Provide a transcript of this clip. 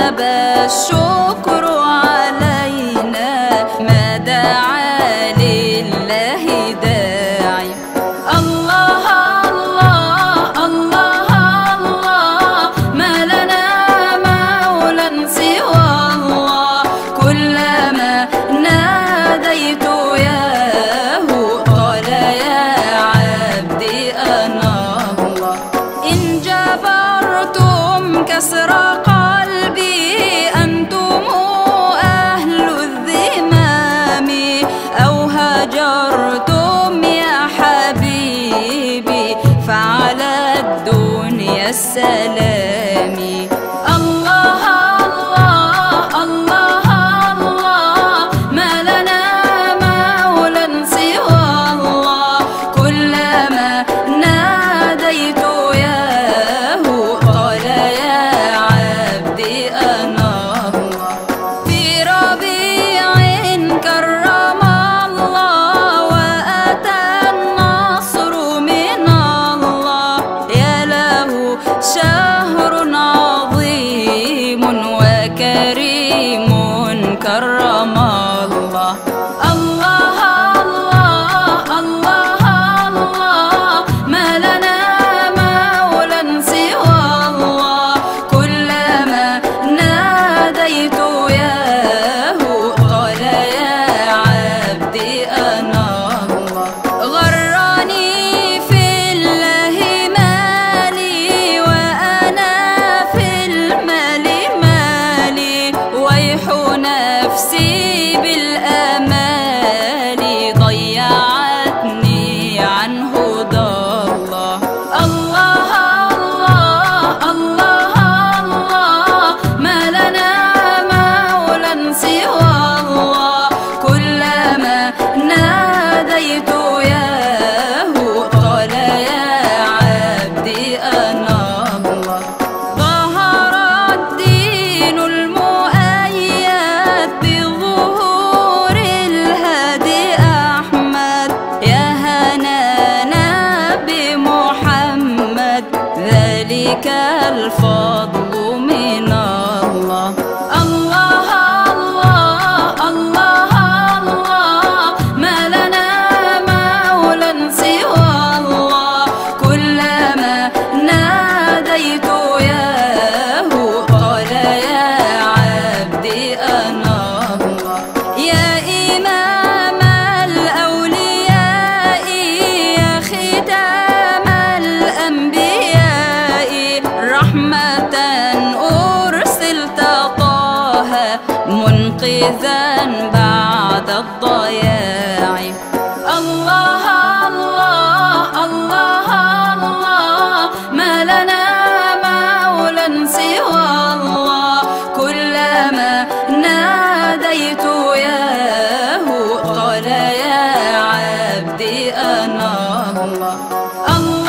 وجب الشكر علينا ما دعا لله داعي. الله الله الله الله ما لنا مولى سوى الله، كلما ناديت ياه قال يا عبدي أنا الله. إن جبرتم كسر قلبي أنتم أهل الذمام، أو هجرتم يا حبيبي فعلى الدنيا السلام. الله الله الله الله ما لنا مولى سوى الله، كلما ناديت ياه قال يا عبدي أنا الله. في ربيع كرم الله وأتى النصر من الله، يا له شهر عظيم وكريم كرم الله. الله الله الله الله ما لنا مولى سوى الله، كلما ناديت ياه قال يا عبدي أنا الله. غرني في الله مالي وأنا في المال مالي، ويح نفسي بالآمال ضيعتني عن هدى الله. الله الله الله الله ما لنا مولى سوى الله، كلما ناديت ياه قال يا عبدي أنا الله. ظهر الدين المؤيد بظهور الهادي أحمد، يا هنانا بمحمد ذلك الفضل من الله. الله الله الله الله ما لنا مولى سوى الله، كلما ناديت ياه قال يا عبدي أنا الله. يا إمام الأولياء يا ختام الأنبياء، رحمة أرسلت طه منقذا بعد الضياع. الله الله الله الله ما لنا مولى سوى الله، كلما ناديت ياه قال يا عبدي أنا الله. الله